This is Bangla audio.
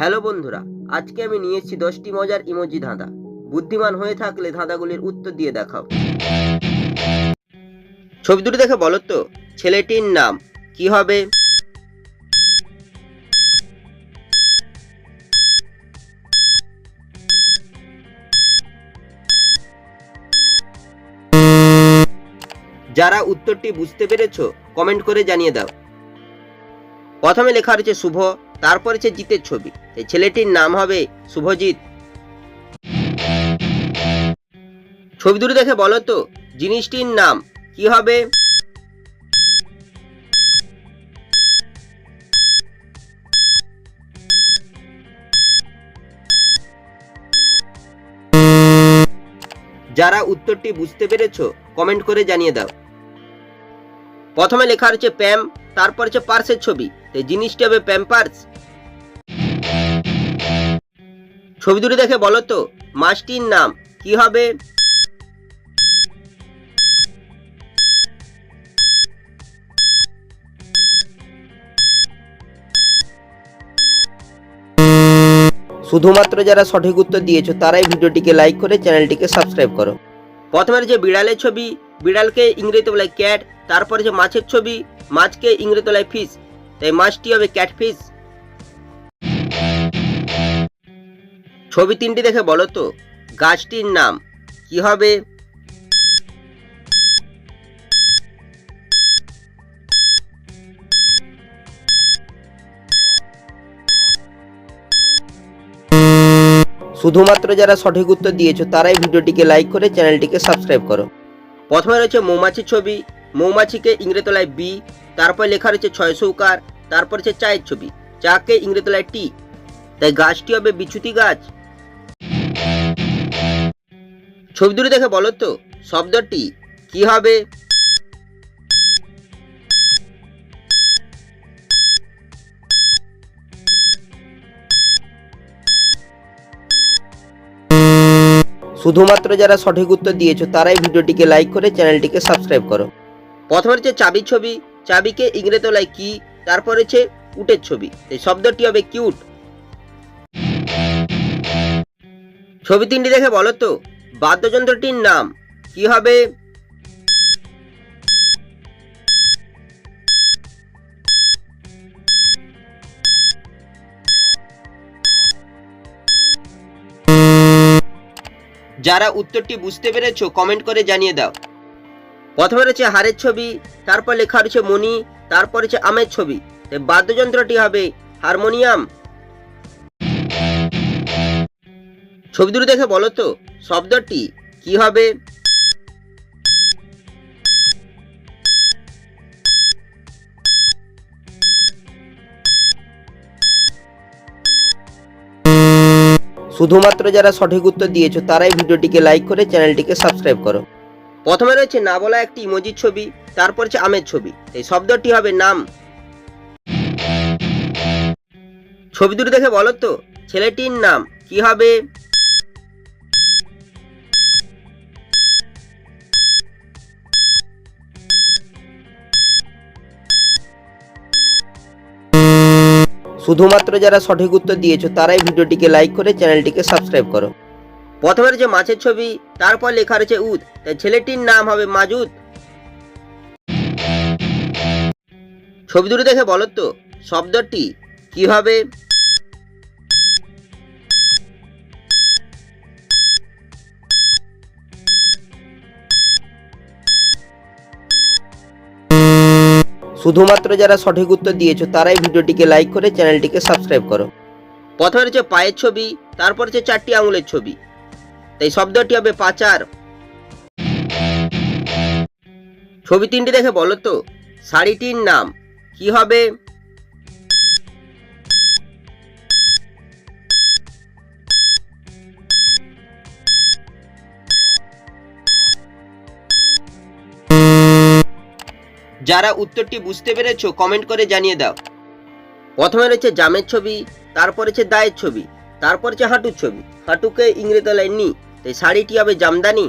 হ্যালো বন্ধুরা, আজকে আমি নিয়ে এসেছি 10টি মজার ইমোজি ধাঁধা। বুদ্ধিমান হয়ে থাকলে ধাঁধাগুলির উত্তর দিয়ে দেখাও। ছবি দুটো দেখে বলো তো ছেলেটির নাম কি হবে? যারা উত্তরটি বুঝতে পেরেছো কমেন্ট করে জানিয়ে দাও। প্রথমে লেখা রয়েছে শুভ, তারপর হচ্ছে জিতের ছবি, এই ছেলেটির নাম হবে শুভজিৎ। ছবি দুটো দেখে বলো তো জিনিসটির নাম কি হবে? যারা উত্তরটি বুঝতে পেরেছো কমেন্ট করে জানিয়ে দাও। প্রথমে লেখা রয়েছে প্যাম, তারপর হচ্ছে পার্সের ছবি, এই জিনিসটি হবে প্যাম্পার্স। ছবি দুটো দেখে বলো তো মাছটির নাম কি হবে? শুধুমাত্র যারা সঠিক উত্তর দিয়েছো তারাই ভিডিওটিকে লাইক করে চ্যানেলটিকে সাবস্ক্রাইব করো। প্রথমে যে বিড়ালের ছবি, বিড়ালকে ইংরেজিতে বলা হয় ক্যাট, তারপরে যে মাছের ছবি, মাছকে ইংরেজিতে বলা হয় ফিশ, তাই মাছটি হবে ক্যাটফিশ। ছবি তিনটি দেখে বলো তো গাছটির নাম কি হবে? শুধুমাত্র যারা সঠিক উত্তর দিয়েছো তারাই ভিডিওটিকে লাইক করে চ্যানেলটিকে সাবস্ক্রাইব করো। প্রথমে রয়েছে মৌমাছির ছবি, মৌমাছিকে ইংরেজি তলায় বি, তারপর লেখা রয়েছে 6 চৌকার, তারপর হচ্ছে চায়ের ছবি, চাকে ইংরেজি তলায় টি, তাই গাছটি হবে বিচ্যুতি গাছ। ছবি দুটো দেখে বলো তো শব্দটি কি হবে? শুধুমাত্র যারা সঠিক উত্তর দিয়েছো তারাই ভিডিওটিকে লাইক করে চ্যানেলটিকে সাবস্ক্রাইব করো। প্রথমে হচ্ছে চাবির ছবি, চাবিকে ইংরেজি তলায় কি, তারপর হচ্ছে উটের ছবি, এই শব্দটি হবে কিউট। ছবি তিনটি দেখে বলো তো বাদ্যযন্ত্রটির নাম কি হবে? যারা উত্তরটি বুঝতে পেরেছো কমেন্ট করে জানিয়ে দাও। প্রথমে রয়েছে হাড়ের ছবি, তারপর লেখা রয়েছে মণি, তারপর হচ্ছে আমের ছবি, তাই বাদ্যযন্ত্রটি হবে হারমোনিয়াম। ছবি দুটো দেখে বলো তো শব্দটি কি হবে? শুধুমাত্র যারা সঠিক উত্তর দিয়েছো তারাই ভিডিওটিকে লাইক করে চ্যানেলটিকে সাবস্ক্রাইব করো। প্রথমে রয়েছে না বলা একটি ইমোজির ছবি, তারপর হচ্ছে আমের ছবি, এই শব্দটি হবে নাম। ছবি দুটো দেখে বলো তো ছেলেটির নাম কি হবে? শুধুমাত্র যারা সঠিক উত্তর দিয়েছো তারাই ভিডিওটিকে লাইক করে চ্যানেলটিকে সাবস্ক্রাইব করো। প্রথমে রয়েছে মাছের ছবি, তারপর লেখা রয়েছে উদ, তাই ছেলেটির নাম হবে মাজুদ। ছবি দুটো দেখে বলো তো শব্দটি কি হবে? শুধুমাত্র যারা সঠিক উত্তর দিয়েছো তারাই ভিডিওটিকে লাইক করে চ্যানেলটিকে সাবস্ক্রাইব করো। প্রথমে রয়েছে পায়ের ছবি, তারপর হচ্ছে 4টি আঙুলের ছবি, তাই শব্দটি হবে পাচার। ছবি তিনটি দেখে বলো তো শাড়িটির নাম কি হবে? যারা উত্তরটি বুঝতে পেরেছো কমেন্ট করে জানিয়ে দাও। প্রথমে রয়েছে জামের ছবি, তারপর হচ্ছে দায়ের ছবি, তারপর হচ্ছে হাঁটুর ছবি, হাঁটুকে ইংরেজি তলায় নি, তাই শাড়িটি হবে জামদানি।